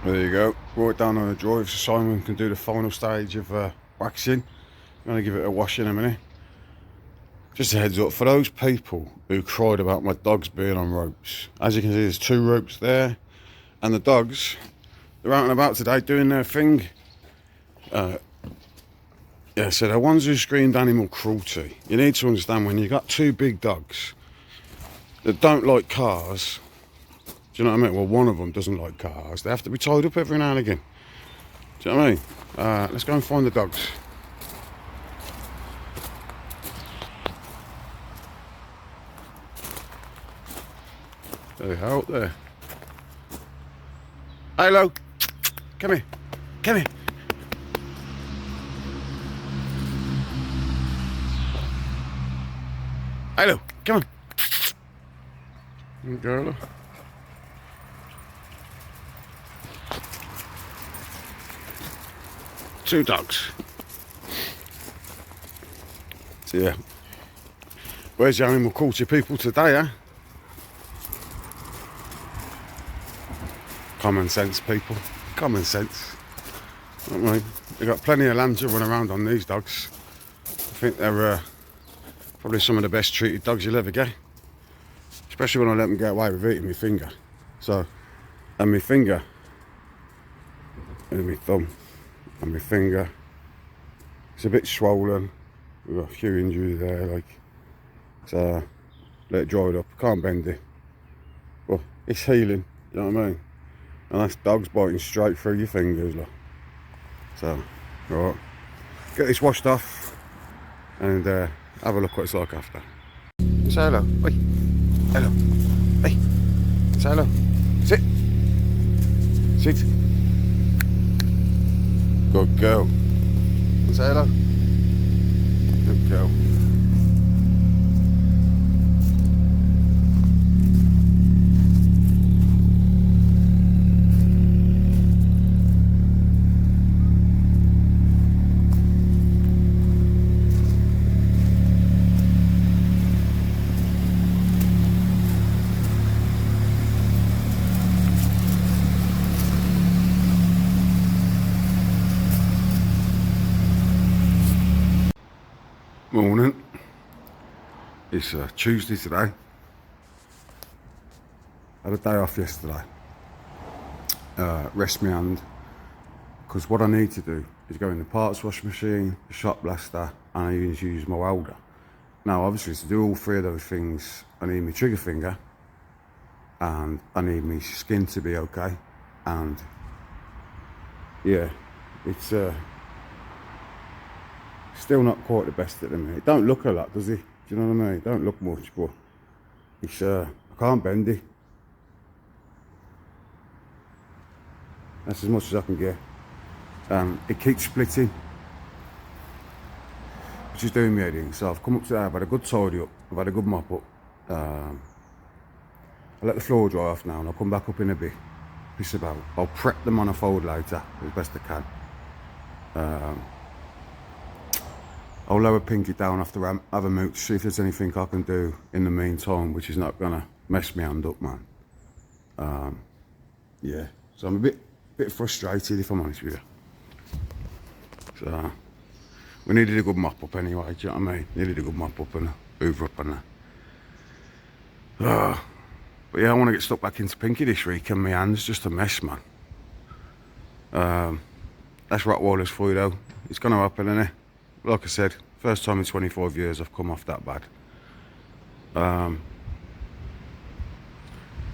There you go, right down on the drive so Simon can do the final stage of waxing. I'm going to give it a wash in a minute. Just a heads up, for those people who cried about my dogs being on ropes, as you can see there's 2 ropes there, and the dogs, they're out and about today doing their thing. Yeah, so the ones who screamed animal cruelty, you need to understand when you've got 2 big dogs that don't like cars, do you know what I mean? Well, one of them doesn't like cars. They have to be tied up every now and again. Do you know what I mean? Let's go and find the dogs. There they are out there. Hello. Come here. Come here. Hello. Come on. Girl. 2 dogs. So yeah, where's the animal cruelty people today, eh? Common sense, people. Common sense. I mean, they've got plenty of land to run around on, these dogs. I think they're probably some of the best treated dogs you'll ever get. Especially when I let them get away with eating my finger. So, and my finger, and my thumb, and my finger. It's a bit swollen. We've got a few injuries there, like. So, let it dry it up. Can't bend it. But it's healing, you know what I mean? And that's dogs biting straight through your fingers, look. So, right. Get this washed off and have a look what it's like after. Say hello. Hey. Hello. Hey. Say hello. Sit. Sit. Good girl. Say hello. Good girl. Morning. It's Tuesday today. Had a day off yesterday. Rest my hand, because what I need to do is go in the parts wash machine, the shop blaster, and I even use my welder. Now obviously to do all 3 of those things I need my trigger finger and I need my skin to be okay, and yeah, it's still not quite the best at the minute. It don't look a lot, does it? Do you know what I mean? It don't look much, but it's I can't bend it. That's as much as I can get. It keeps splitting, which is doing me head in. So I've come up today, I've had a good tidy up, I've had a good mop up. I let the floor dry off now and I'll come back up in a bit. Piss about. I'll prep them on a fold later as best I can. I'll lower Pinky down after I have a mooch, see if there's anything I can do in the meantime which is not gonna mess me hand up, man. Yeah, so I'm a bit frustrated, if I'm honest with you. So we needed a good mop up anyway, do you know what I mean? Needed a good mop up and a hoover up and that. But yeah, I want to get stuck back into Pinky this week, and my hand's just a mess, man. That's Rottweilers for you though. It's gonna happen, innit? Like I said, first time in 25 years I've come off that bad.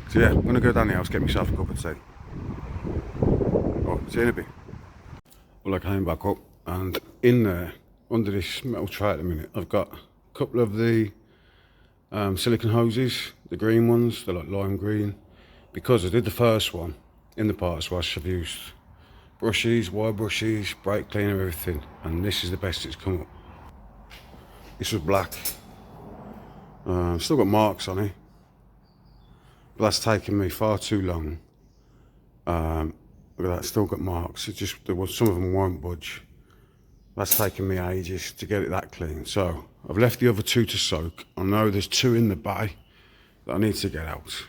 So yeah, I'm gonna go down the house, get myself a cup of tea. Oh, see you in a bit. Well, I came back up, and in there, under this metal tray at the minute, I've got a couple of the silicone hoses, the green ones, they're like lime green. Because I did the first one in the parts wash, I've used brushes, wire brushes, brake cleaner, everything, and this is the best it's come up. This was black. Still got marks on it, but that's taken me far too long. Look at that, still got marks. It just, some of them won't budge. That's taken me ages to get it that clean. So I've left the other 2 to soak. I know there's 2 in the bay that I need to get out.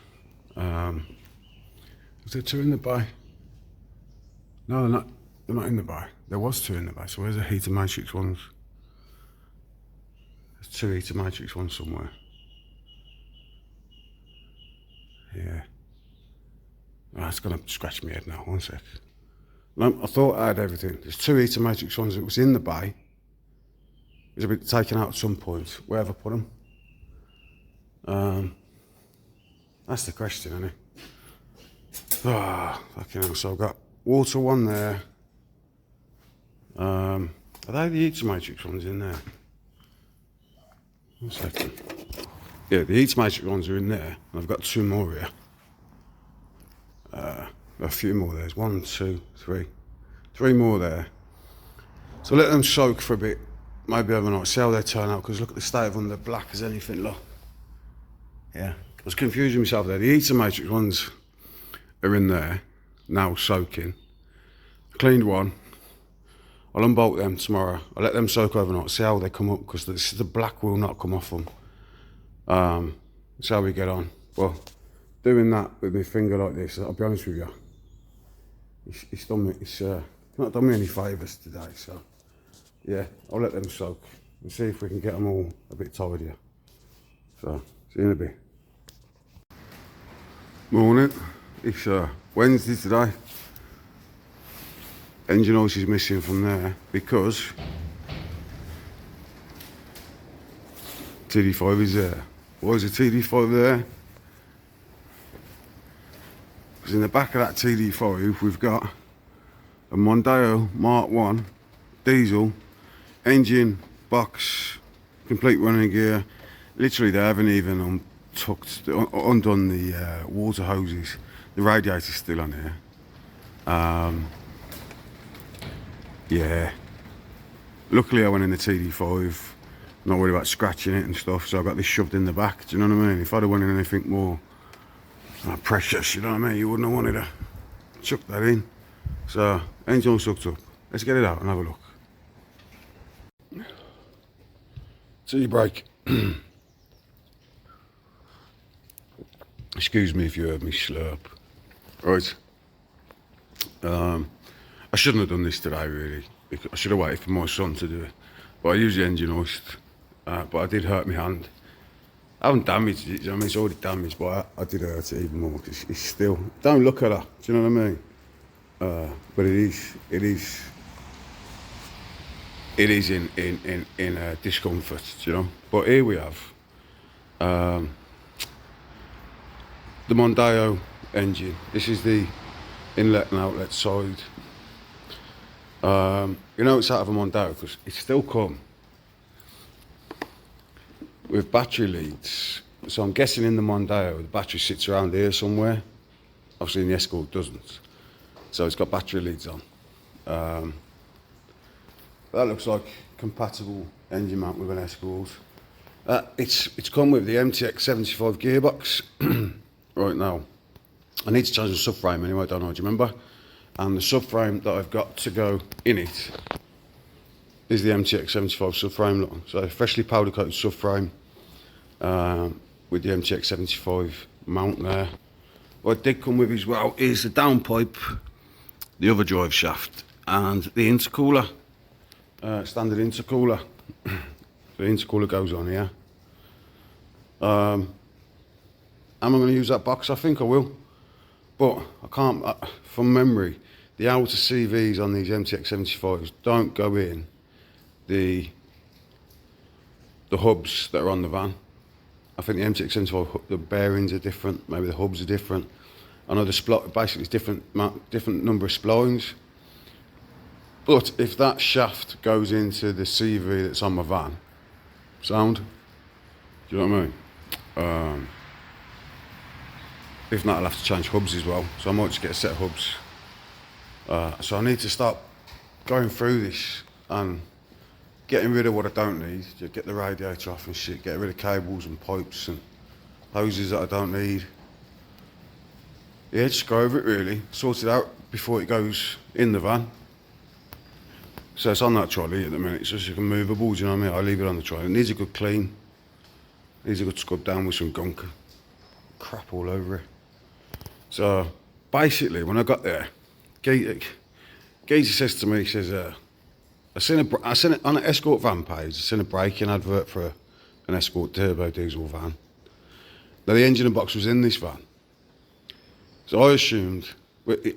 Is there 2 in the bay? No, they're not. They're not in the bay. There was 2 in the bay. So where's the heater matrix ones? There's 2 heater matrix ones somewhere. Yeah. Oh, it's gonna scratch my head now. 1 sec. No, I thought I had everything. There's 2 heater matrix ones that was in the bay. It was a bit taken out at some point. Where have I put them? That's the question, isn't it? Ah, fucking hell. So I've got water one there. Are they the heater matrix ones in there? 1 second. Yeah, the heater matrix ones are in there. And I've got 2 more here. A few more. There's 1, 2, 3. 3 more there. So let them soak for a bit. Maybe overnight. See how they turn out. Because look at the state of them. They're black as anything. Look. Yeah. I was confusing myself there. The heater matrix ones are in there. Now soaking. I cleaned one. I'll unbolt them tomorrow. I'll let them soak overnight. See how they come up. Because the black will not come off them. See how we get on. Well, doing that with my finger like this, I'll be honest with you. It's done me. It's not done me any favours today. So yeah, I'll let them soak and see if we can get them all a bit tidier. So see you in a bit. Morning. It's Wednesday today. Engine hoist is missing from there because TD5 is there. Why is the TD5 there? Because in the back of that TD5 we've got a Mondeo Mark 1 diesel, engine, box, complete running gear. Literally they haven't even undone the water hoses. The radiator's still on here. Yeah. Luckily I went in the TD5, not worried about scratching it and stuff, so I got this shoved in the back, do you know what I mean? If I'd have went in anything more precious, you know what I mean, you wouldn't have wanted to chuck that in. So, engine all sucked up. Let's get it out and have a look. Tea break. Excuse me if you heard me slurp. Right. I shouldn't have done this today, really. I should have waited for my son to do it. But I used the engine hoist. But I did hurt my hand. I haven't damaged it, you know what I mean? It's already damaged, but I did hurt it even more because it's still. Don't look at that. Do you know what I mean? But it is in discomfort, you know. But here we have the Mondeo engine. This is the inlet and outlet side. You know it's out of a Mondeo because it's still come with battery leads. So I'm guessing in the Mondeo the battery sits around here somewhere. Obviously in the Escort doesn't. So it's got battery leads on. That looks like compatible engine mount with an Escort. It's come with the MTX 75 gearbox. Right now, I need to change the subframe anyway, don't know, do you remember? And the subframe that I've got to go in it is the MTX 75 subframe. Look. So freshly powder coated subframe with the MTX 75 mount there. What did come with as well is the downpipe, the other drive shaft, and the intercooler, standard intercooler. The intercooler goes on here. Am I going to use that box? I think I will. But I can't, from memory, the outer CVs on these MTX 75s don't go in the hubs that are on the van. I think the MTX 75, the bearings are different, maybe the hubs are different. I know basically it's different number of splines. But if that shaft goes into the CV that's on my van, sound? Do you know what I mean? If not, I'll have to change hubs as well. So I might just get a set of hubs. So I need to start going through this and getting rid of what I don't need. Just get the radiator off and shit. Get rid of cables and pipes and hoses that I don't need. Yeah, just go over it really. Sort it out before it goes in the van. So it's on that trolley at the minute. It's just movable, do you know what I mean? I leave it on the trolley. It needs a good clean. Needs a good scrub down with some gunk. Crap all over it. So basically, when I got there, Geezer says to me, he says, I seen it on an Escort van page, I seen a braking advert for an Escort turbo diesel van. Now the engine and box was in this van. So I assumed,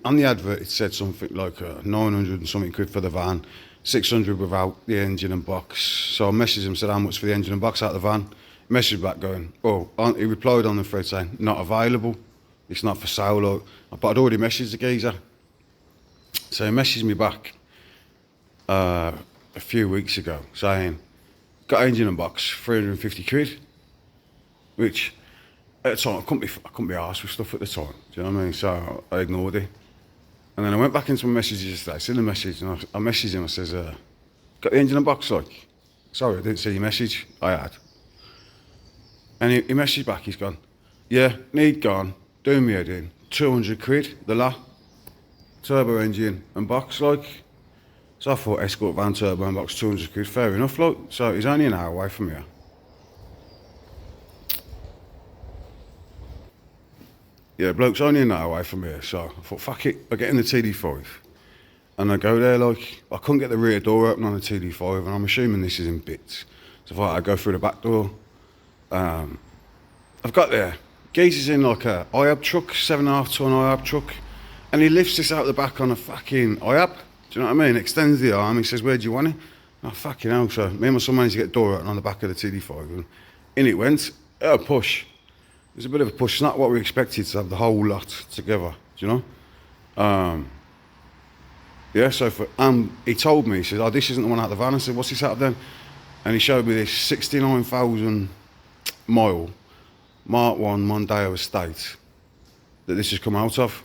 on the advert it said something like 900 and something quid for the van, 600 without the engine and box. So I messaged him, said how much for the engine and box out of the van. He messaged back going, he replied on the thread saying, not available, it's not for sale. But I'd already messaged the geezer. So he messaged me back a few weeks ago saying, got engine and box, 350 quid, which at the time I couldn't be arsed with stuff at the time, do you know what I mean? So I ignored it. And then I went back into my messages yesterday, seen the message, and I messaged him, I says, got the engine and box, like? Sorry, I didn't see your message. I had. And he messaged back, he's gone, yeah, need gone, doing me head in, 200 quid, the lot, turbo engine and box, like. So I thought Escort van, turbo and box, 200 quid, fair enough, like. So he's only an hour away from here. Yeah, bloke's only an hour away from here, so I thought, fuck it, I get in the TD5. And I go there, like, I couldn't get the rear door open on the TD5, and I'm assuming this is in bits. So I thought I'd go through the back door. I've got there. Geezer's in like a IAB truck, 7.5 ton IAB truck, and he lifts this out the back on a fucking IAB. Do you know what I mean? Extends the arm, he says, where do you want it? Oh, fucking hell. So me and my son managed to get the door open on the back of the TD5, and in it went, a push. It was a bit of a push, it's not what we expected to have the whole lot together, do you know? Yeah, so he told me, he said, oh, this isn't the one out of the van. I said, what's this out of then? And he showed me this 69,000 mile Mark 1 Mondeo estate that this has come out of.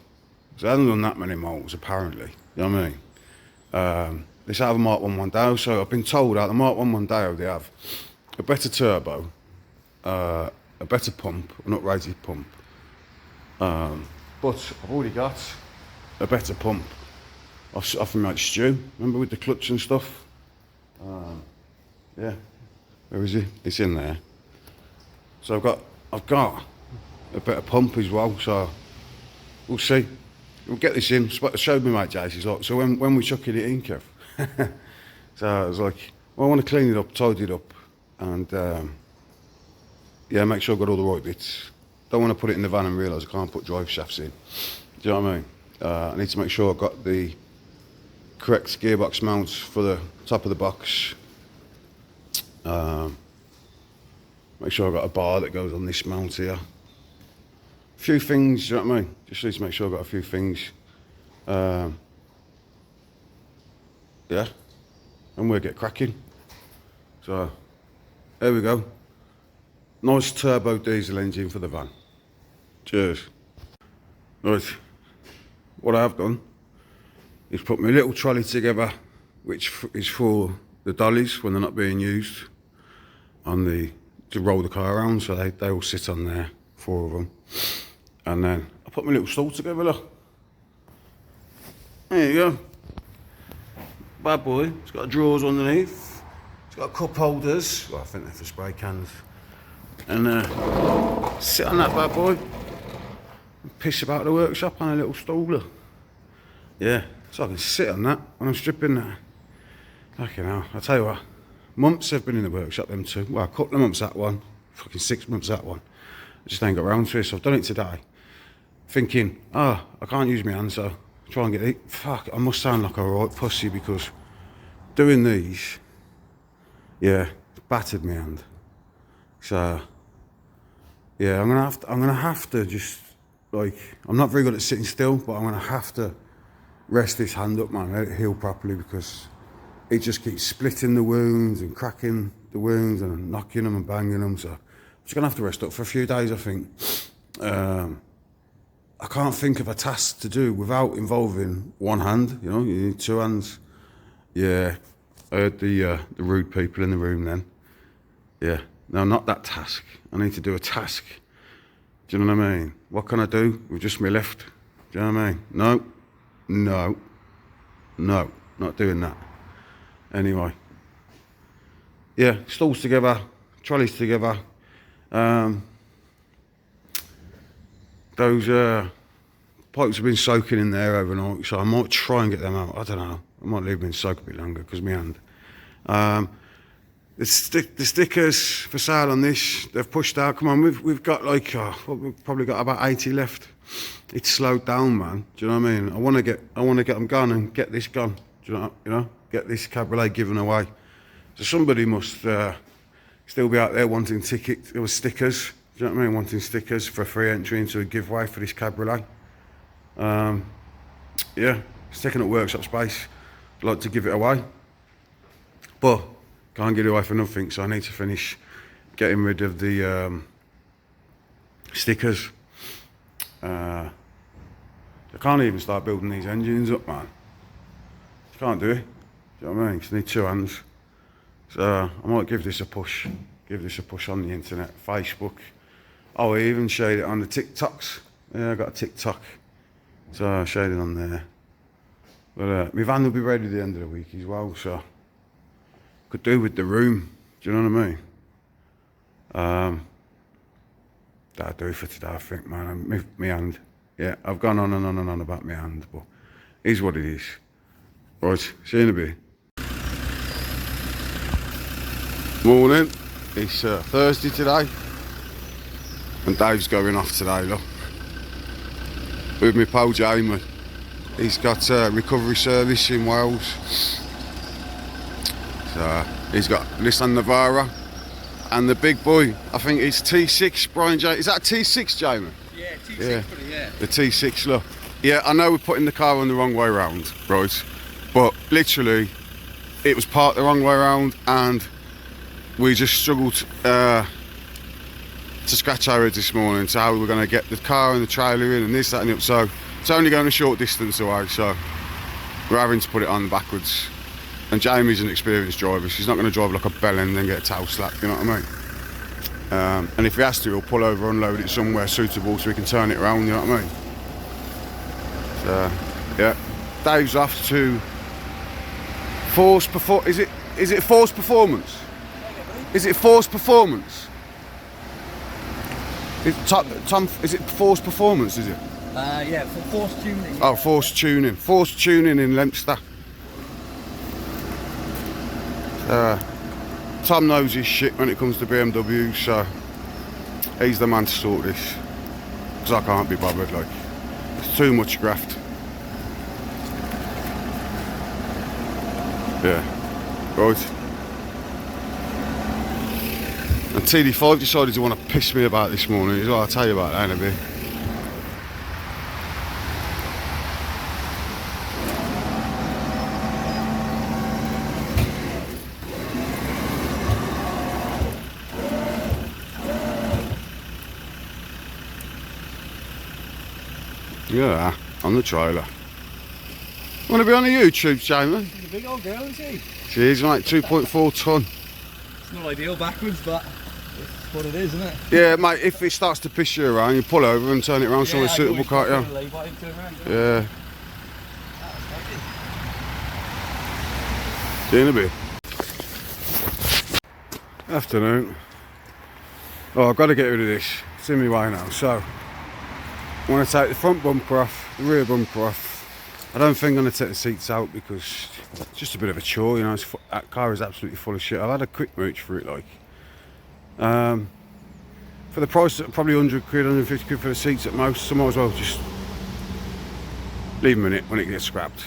So it hasn't done that many miles, apparently, you know what I mean? This out of a Mark 1 Mondeo, so I've been told out of the Mark 1 Mondeo they have a better turbo, a better pump, an uprated pump, but I've already got a better pump off my mate Stu, remember, with the clutch and stuff. Yeah, where is he? It's in there. So I've got a better pump as well, so we'll see. We'll get this in. Showed me mate Jace, he's like, so when we chucking it in, Kev? So I was like, well, I want to clean it up, tidy it up, and yeah, make sure I've got all the right bits. Don't want to put it in the van and realise I can't put drive shafts in. Do you know what I mean? I need to make sure I've got the correct gearbox mounts for the top of the box. Make sure I've got a bar that goes on this mount here. A few things, do you know what I mean? Just need to make sure I've got a few things. Yeah, and we'll get cracking. So, there we go. Nice turbo diesel engine for the van. Cheers. Right, what I have done is put my little trolley together, which is for the dollies when they're not being used, to roll the car around, so they all sit on there, 4 of them. And then I put my little stall together, look. There you go. Bad boy. It's got drawers underneath. It's got cup holders. Well, I think they're for spray cans. And sit on that bad boy. And piss about the workshop on a little stool, look. Yeah, so I can sit on that when I'm stripping that. Fucking hell, I'll tell you what, months have been in the workshop, them two. Well, a couple of months that one, fucking 6 months that one. I just ain't got round to it, so I've done it today. Thinking, I can't use my hand, so try and get it. Fuck, I must sound like a right pussy because doing these, yeah, battered my hand. So, yeah, I'm gonna have to just, like, I'm not very good at sitting still, but I'm gonna have to rest this hand up, man, let it heal properly, because it just keeps splitting the wounds and cracking the wounds and knocking them and banging them. So I'm just gonna have to rest up for a few days, I think. I can't think of a task to do without involving one hand, you know, you need 2 hands. Yeah, I heard the rude people in the room then. Yeah, no, not that task. I need to do a task. Do you know what I mean? What can I do with just my left? Do you know what I mean? No, not doing that. Anyway, yeah, stalls together, trolleys together. Those pipes have been soaking in there overnight, so I might try and get them out. I don't know. I might leave them in soak a bit longer because my hand. The stickers for sale on this, they've pushed out. Come on, we've got like we've probably got about 80 left. It's slowed down, man. Do you know what I mean? I want to get them gone and get this gone. Do you know? Get this cabriolet given away. So somebody must still be out there wanting tickets or stickers. Do you know what I mean? Wanting stickers for free entry into a giveaway for this cabriolet. Yeah, it's taking up workshop space. I'd like to give it away, but can't get it away for nothing. So I need to finish getting rid of the stickers. I can't even start building these engines up, man. You can't do it. Do you know what I mean? Just need two hands. So I might give this a push. Give this a push on the internet, Facebook. Oh, I even showed it on the TikToks. Yeah, I got a TikTok. So I showed it on there. But my van will be ready at the end of the week as well, so could do with the room. Do you know what I mean? That'll do it for today, I think, man. My hand. Yeah, I've gone on and on and on about my hand, but it is what it is. Right, see you in a bit. Morning. It's Thursday today, and Dave's going off today, look. With my pal Jamie. He's got a recovery service in Wales. So he's got Nissan Navara and the big boy, I think it's T6, Brian J. Is that a T6, Jamie? Yeah, T6, buddy, yeah. The T6, look. Yeah, I know we're putting the car on the wrong way around, right? But literally, it was parked the wrong way around, and we just struggled to scratch our heads this morning to how we were going to get the car and the trailer in and this, that and the other. So it's only going a short distance away, so we're having to put it on backwards. And Jamie's an experienced driver. She's not going to drive like a bell and then get a tail slap, you know what I mean? And if he has to, he'll pull over, unload it somewhere suitable so we can turn it around, you know what I mean? So, yeah. Dave's off to Force Performance. Is it Force Performance? Is it Force Performance? Tom, is it Force Performance, is it? Yeah, for Force Tuning. Oh, Force Tuning. Force Tuning in Leominster. Tom knows his shit when it comes to BMW, so he's the man to sort this. Because I can't be bothered, like. It's too much graft. Yeah. Right. And TD5 decided to want to piss me about this morning as well. I'll tell you about that in a bit. Yeah, on the trailer. Want to be on the YouTube, Jamie? She's a big old girl, isn't she? She is, mate, 2.4 tonne. It's not ideal backwards, but it's what it is, isn't it? Yeah, mate, if it starts to piss you around, you pull over and turn it around somewhere suitable, can't you? Yeah. See you in a bit. Afternoon. Oh, I've got to get rid of this. It's in my way now, so I want to take the front bumper off, the rear bumper off. I don't think I'm going to take the seats out because it's just a bit of a chore, you know. That car is absolutely full of shit. I've had a quick mooch for it, like. For the price, probably 100 quid, 150 quid for the seats at most, so I might as well just leave them in it when it gets scrapped.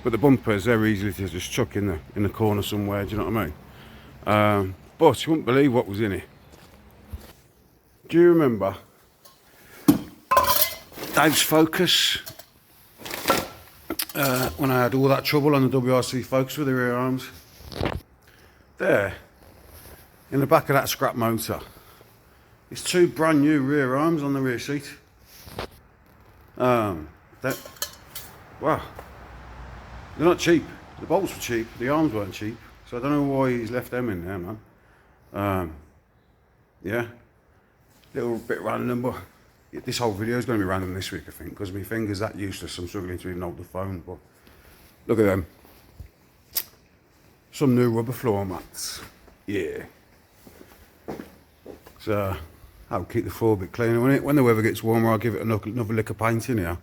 But the bumpers, they're easy to just chuck in the corner somewhere, do you know what I mean? But you wouldn't believe what was in it. Do you remember Dave's Focus? When I had all that trouble on the WRC Focus with the rear arms. There, in the back of that scrap motor, it's two brand new rear arms on the rear seat. Wow, they're not cheap. The bolts were cheap, the arms weren't cheap. So I don't know why he's left them in there, man. Yeah, little bit random, but this whole video is going to be random this week, I think, because my finger's that useless. I'm struggling to even hold the phone. But look at them. Some new rubber floor mats. Yeah. So I'll keep the floor a bit cleaner. When the weather gets warmer, I'll give it another lick of paint in here.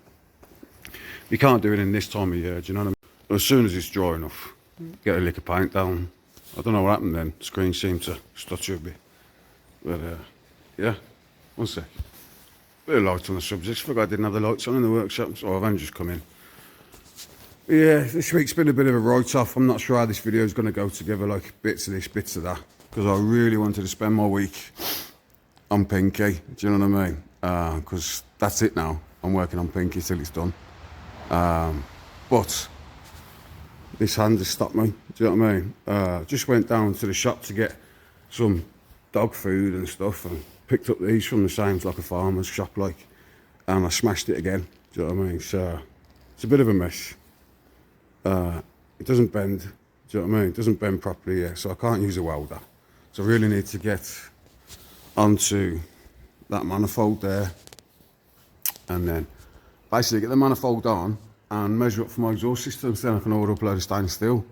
You can't do it in this time of year, do you know what I mean? As soon as it's dry enough, get a lick of paint down. I don't know what happened then. The screen seemed to stutter a bit. But yeah, one sec. Bit of light on the subject. Forgot I didn't have the lights on in the workshop, so I've only just come in. Yeah, this week's been a bit of a write-off. I'm not sure how this video is going to go together, like bits of this, bits of that, because I really wanted to spend my week on Pinky. Do you know what I mean? Because that's it now. I'm working on Pinky till it's done. But this hand has stopped me. Do you know what I mean? Just went down to the shop to get some dog food and stuff, and picked up these from the same like a farmer's shop, like, and I smashed it again. Do you know what I mean? So it's a bit of a mess. It doesn't bend. Do you know what I mean? It doesn't bend properly yet, so I can't use a welder. So I really need to get onto that manifold there, and then basically get the manifold on and measure up for my exhaust system, so then I can order up a load of stainless steel.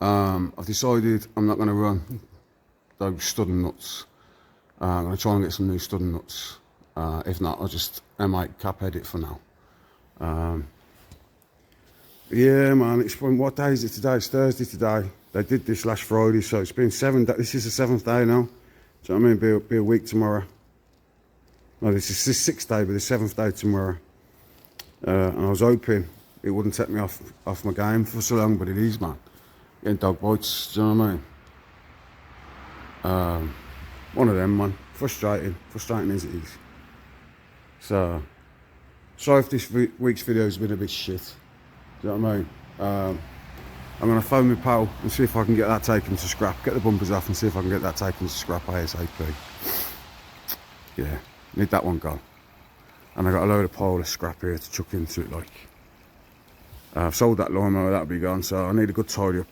I've decided I'm not going to run those stud and nuts. I'm going to try and get some new stud and nuts. If not, I'll just M8 cap head it for now. Yeah, man, it's been, what day is it today? It's Thursday today. They did this last Friday, so it's been 7 days. This is the 7th day now. Do you know what I mean? Be a week tomorrow. No, this is the 6th day, but the 7th day tomorrow. And I was hoping it wouldn't take me off my game for so long, but it is, man. Getting dog bites, do you know what I mean? One of them, man. Frustrating as it is. So, sorry if this week's video has been a bit shit. Do you know what I mean? I'm going to phone my pal and see if I can get that taken to scrap. Get the bumpers off and see if I can get that taken to scrap ASAP. Yeah, need that one gone. And I got a load of pile of scrap here to chuck into it, like. I've sold that lawnmower, that'll be gone, so I need a good tidy up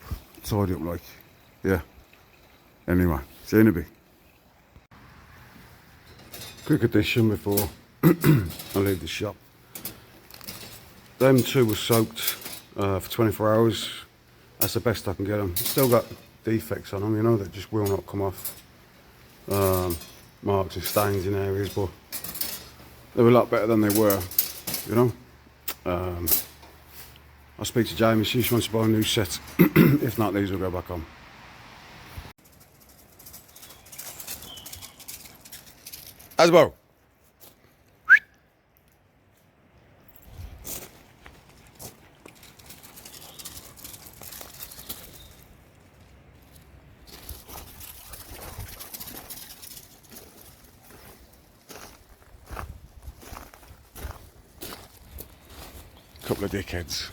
like. Yeah. Anyway, see you in a bit. Quick addition before I leave the shop. Them two were soaked for 24 hours. That's the best I can get them. Still got defects on them, you know, that just will not come off. Marks and stains in areas, but they were a lot better than they were, you know. I'll speak to Jamie, see if she wants to buy a new set. If not, these will go back on. Asbo. Couple of dickheads.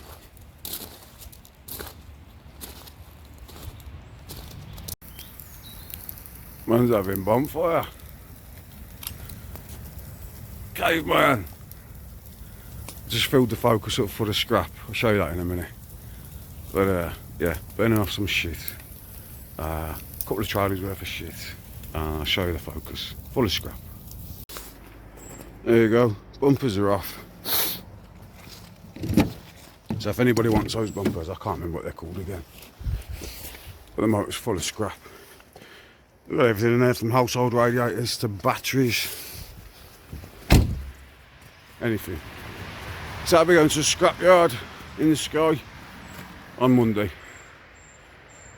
Man's having bonfire. Caveman. Just filled the focus up for the scrap. I'll show you that in a minute. But yeah, burning off some shit. A couple of trolleys worth of shit. I'll show you the focus. Full of scrap. There you go. Bumpers are off. So if anybody wants those bumpers, I can't remember what they're called again. But the motor's full of scrap. We've got everything in there, from household radiators to batteries. Anything. So I'll be going to the scrapyard in the Sky on Monday.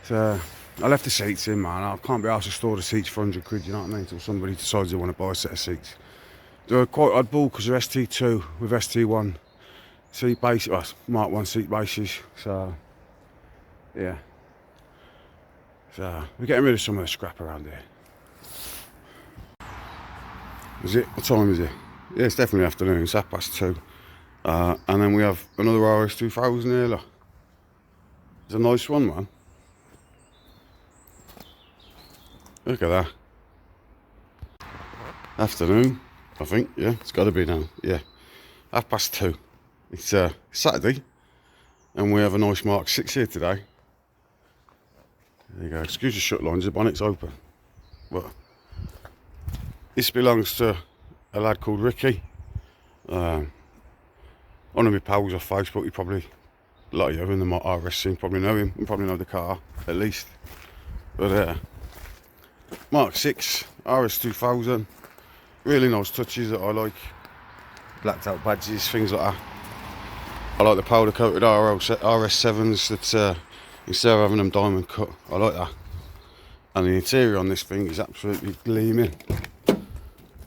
So I left the seats in, man. I can't be asked to store the seats for 100 quid, you know what I mean, until somebody decides they want to buy a set of seats. They're quite oddball because they're ST2 with ST1 seat bases, well, Mark 1 seat bases. So yeah. So we're getting rid of some of the scrap around here. Is it? What time is it? Yeah, it's definitely afternoon. It's 2:30. And then we have another RS2000 here. Look. It's a nice one, man. Look at that. Afternoon, I think. Yeah, it's got to be now. Yeah, 2:30. It's Saturday, and we have a nice Mark 6 here today. There you go. Excuse the shut lines, the bonnet's open. But this belongs to a lad called Ricky. One of my pals off Facebook. You probably, a lot of you in the RS scene probably know him. You probably know the car, at least. But Mark 6, RS2000. Really nice touches that I like. Blacked out badges, things like that. I like the powder coated RS7s that instead of having them diamond cut. I like that. And the interior on this thing is absolutely gleaming.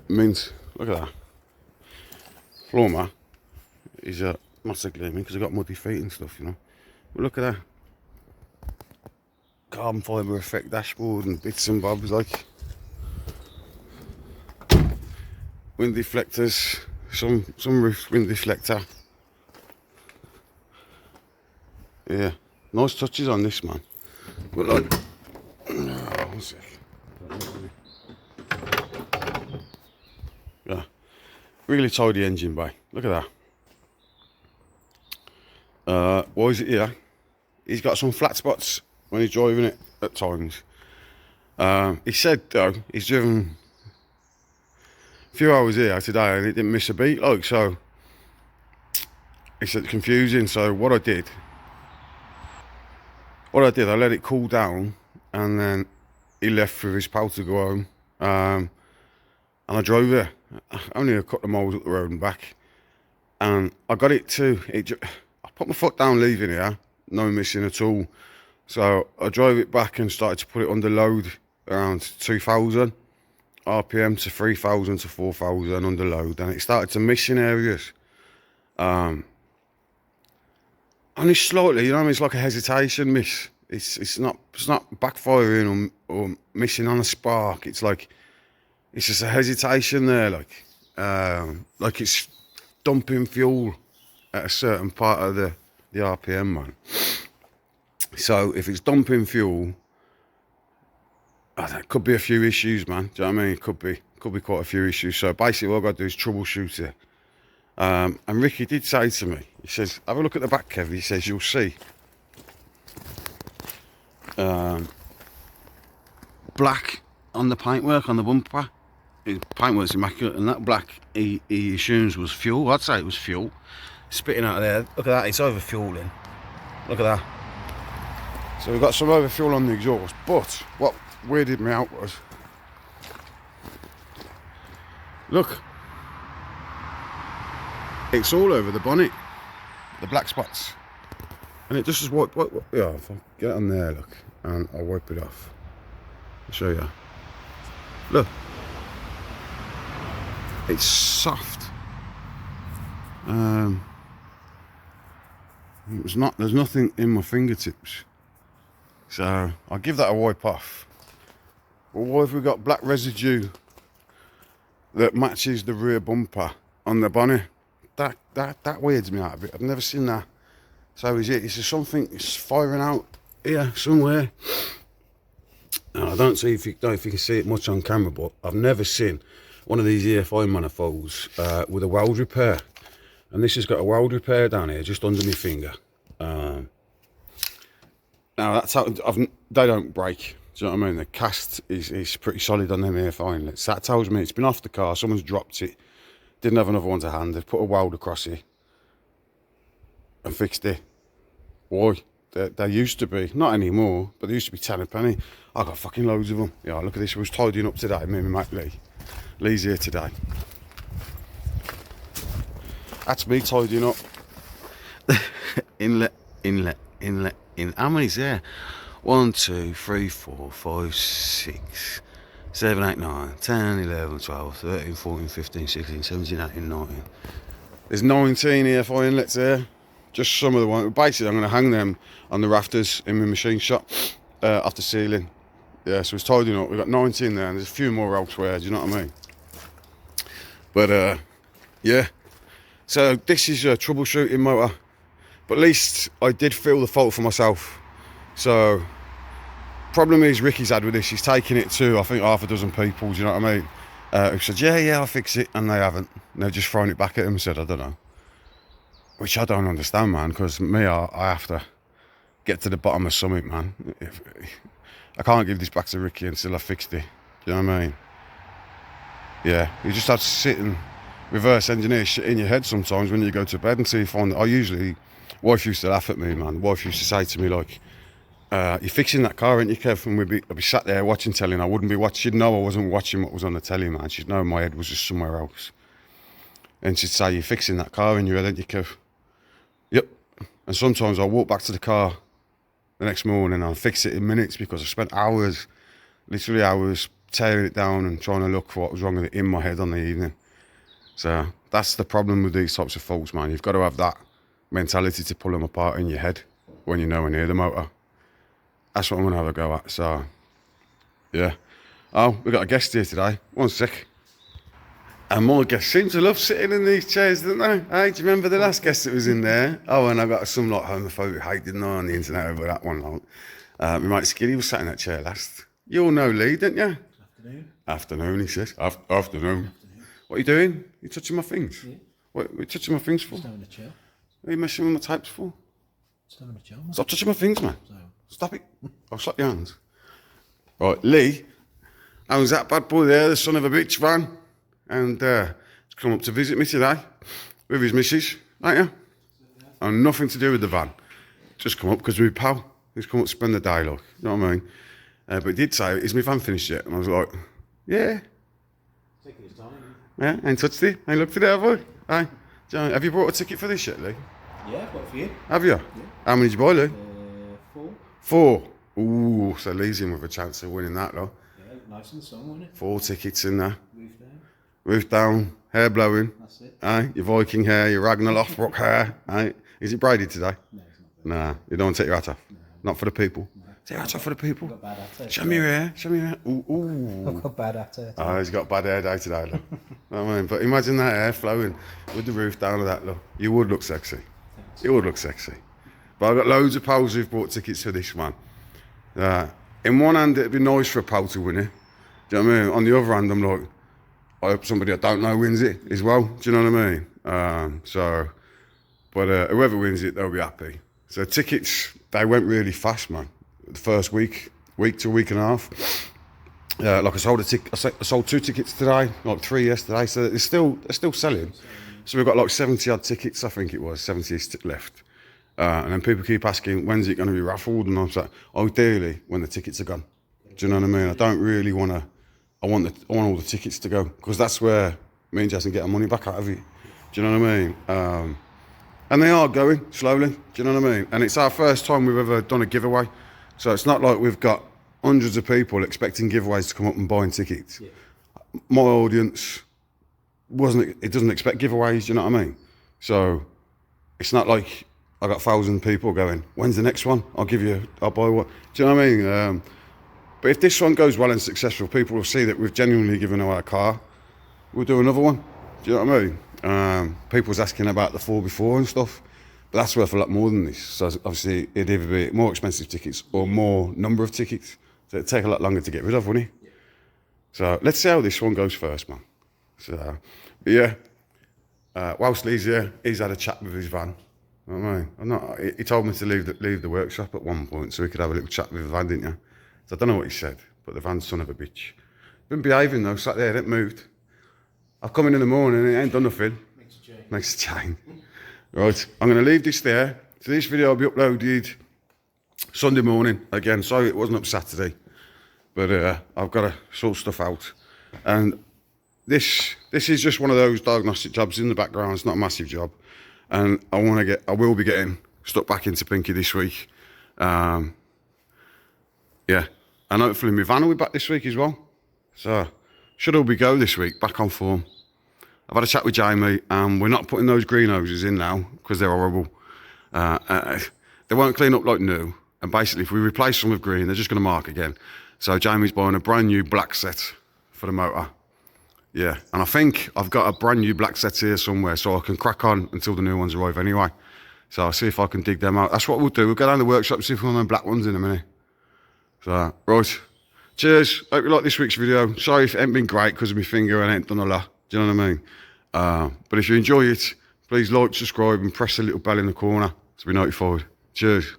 Mint. Look at that. Floor mat is massive gleaming because I've got muddy feet and stuff, you know. But look at that. Carbon fibre effect dashboard and bits and bobs like. Wind deflectors, some roof wind deflector. Yeah, nice touches on this, man. But like, one sec. Yeah, really tidy engine bay. Look at that. Why is it here? He's got some flat spots when he's driving it at times. He said though he's driven a few hours here today and it didn't miss a beat. Like, so he said confusing. So what I did, I let it cool down, and then he left with his pal to go home. And I drove there, only a couple of miles up the road and back, and I got it to. I put my foot down leaving here, no missing at all. So I drove it back and started to put it under load around 2,000 RPM to 3,000 to 4,000 under load, and it started to miss in areas. Only slightly, you know what I mean? It's like a hesitation miss. It's not backfiring or missing on a spark. It's like, it's just a hesitation there, like it's dumping fuel at a certain part of the RPM, man. So if it's dumping fuel, there could be a few issues, man. Do you know what I mean? It could be quite a few issues. So basically what I've got to do is troubleshoot it. And Ricky did say to me, he says, have a look at the back, Kev. He says, you'll see black on the paintwork on the bumper. The paintwork's immaculate, and that black he assumes was fuel. I'd say it was fuel spitting out of there. Look at that, it's over fueling. Look at that. So we've got some over fuel on the exhaust, but what weirded me out was, look, it's all over the bonnet, the black spots, and it just is white. Yeah, if I get on there, look, and I'll wipe it off. I'll show you. Look, it's soft. It was not. There's nothing in my fingertips, so I'll give that a wipe off. Well, what if we got black residue that matches the rear bumper on the bonnet? That weirds me out a bit. I've never seen that. So is it? Is there something it's firing out here somewhere? I don't see if you can see it much on camera, but I've never seen one of these EFI manifolds with a weld repair. And this has got a weld repair down here, just under my finger. Now that's how they don't break. Do you know what I mean? The cast is pretty solid on them EFI inlets. That tells me it's been off the car. Someone's dropped it. Didn't have another one to hand. They've put a weld across it and fixed it. Why? There used to be, not anymore, but there used to be 10 a penny. I got fucking loads of them. Yeah, look at this. I was tidying up today. Me and my mate Lee. Lee's here today. That's me tidying up. Inlet. How many's there? 1, 2, 3, 4, 5, 6, 7, 8, 9, 10, 11, 12, 13, 14, 15, 16, 17, 18, 19. There's 19 EFI inlets there. Just some of the ones. Basically, I'm going to hang them on the rafters in my machine shop off the ceiling. Yeah, so it's tidying up. We've got 19 there, and there's a few more elsewhere. Do you know what I mean? But yeah. So this is a troubleshooting motor. But at least I did feel the fault for myself. So problem is Ricky's had with this. He's taken it to I think half a dozen people. Do you know what I mean? Who said yeah I'll fix it, and they haven't. And they've just thrown it back at him and said I don't know. Which I don't understand, man, because me, I have to get to the bottom of something, man. I can't give this back to Ricky until I fixed it. Do you know what I mean? Yeah, you just have to sit and reverse engineer shit in your head sometimes when you go to bed until you find that. Wife used to laugh at me, man. Wife used to say to me, like, you're fixing that car, ain't you, Kev? And I'd be sat there watching telly, and I wouldn't be watching. She'd know I wasn't watching what was on the telly, man. She'd know my head was just somewhere else. And she'd say, you're fixing that car in your head, ain't you, Kev? Yep. And sometimes I'll walk back to the car the next morning and I'll fix it in minutes because I spent hours, literally hours, tearing it down and trying to look for what was wrong with it in my head on the evening. So that's the problem with these types of faults, man. You've got to have that mentality to pull them apart in your head when you're nowhere near the motor. That's what I'm going to have a go at. So, yeah. Oh, we've got a guest here today. One sec. And more guests seem to love sitting in these chairs, don't they? Hey, do you remember the last guest that was in there? Oh, and I got some like homophobic hate, didn't I, on the internet over that one. My mate Skiddy was sat in that chair last. You all know Lee, don't you? Afternoon. Afternoon, he says. Afternoon. What are you doing? You touching my things? Yeah. What are you touching my things for? Just having a chill. What are you messing with my tapes for? Just having a chill, man. Stop touching my things, man. So, Stop it. I'll slap your hands. Right, Lee, how's that bad boy there, the son of a bitch van? And he's come up to visit me today with his missus, ain't you? And nothing to do with the van. Just come up because we're pal. He's come up to spend the day, like, you know what I mean? But he did say, is my van finished yet? And I was like, yeah. taking his time. Yeah, ain't touched it. Ain't looked at it, have I? Aye. Have you brought a ticket for this yet, Lee? Yeah, what for you? Have you? Yeah. How many did you buy, Lee? 4. 4. Ooh, so Lee's in with a chance of winning that, though. Yeah, nice and sun, wasn't it? 4 tickets in there. Roof down. Roof down, hair blowing. That's it. Aye, your Viking hair, your Ragnar Lothbrok hair. Aye. Is it braided today? No, it's not. Nah, you don't want to take your hat off? No. Not for the people? No. Take your hat off for the people? I've got bad hair. Show me your hair, show me your hair. Ooh. I've got bad hair. Oh, he's got bad hair day today, look. I mean, but imagine that hair flowing with the roof down of that, look. You would look sexy. Thanks. You would look sexy. But I've got loads of pals who've bought tickets for this one. In one hand, it'd be nice for a pal to win it. Do you know what I mean? On the other hand, I'm like, I hope somebody I don't know wins it as well. Do you know what I mean? But whoever wins it, they'll be happy. So tickets, they went really fast, man. The first week to a week and a half. Like I sold 2 tickets today, like 3 yesterday. So they're still selling. So we've got like 70 odd tickets, I think it was, 70 left. And then people keep asking, when's it going to be raffled? And I'm like, ideally, when the tickets are gone. Do you know what I mean? I don't really want to. I want all the tickets to go because that's where me and Jason get our money back out of it. Do you know what I mean? And they are going slowly. Do you know what I mean? And it's our first time we've ever done a giveaway, so it's not like we've got hundreds of people expecting giveaways to come up and buying tickets. Yeah. My audience doesn't expect giveaways. Do you know what I mean? So it's not like I got 1,000 people going, when's the next one? I'll buy one. Do you know what I mean? But if this one goes well and successful, people will see that we've genuinely given away a car. We'll do another one. Do you know what I mean? People was asking about the 4 before and stuff, but that's worth a lot more than this. So obviously it'd either be more expensive tickets or more number of tickets. So it'd take a lot longer to get rid of, wouldn't it? Yeah. So let's see how this one goes first, man. So, but yeah, whilst Lee's here, he's had a chat with his van. You know what I mean? He told me to leave the workshop at one point so we could have a little chat with the van, didn't you? So I don't know what he said, but the van's son of a bitch. Been behaving though, sat there, ain't moved. I've come in the morning and it ain't done nothing. Makes a change. Right, I'm going to leave this there. So this video will be uploaded Sunday morning. Again, sorry it wasn't up Saturday, but I've got to sort stuff out. And this is just one of those diagnostic jobs in the background. It's not a massive job. And I will be getting stuck back into Pinky this week. Yeah, and hopefully my van will be back this week as well. So, should all be go this week, back on form. I've had a chat with Jamie, and we're not putting those green hoses in now, because they're horrible. They won't clean up like new, and basically if we replace them with green, they're just going to mark again. So Jamie's buying a brand new black set for the motor. Yeah, and I think I've got a brand new black set here somewhere, so I can crack on until the new ones arrive anyway. So I'll see if I can dig them out. That's what we'll do. We'll go down to the workshop and see if we can find black ones in a minute. So, right. Cheers. Hope you like this week's video. Sorry if it ain't been great because of my finger and I ain't done a lot. Do you know what I mean? But if you enjoy it, please like, subscribe and press the little bell in the corner to be notified. Cheers.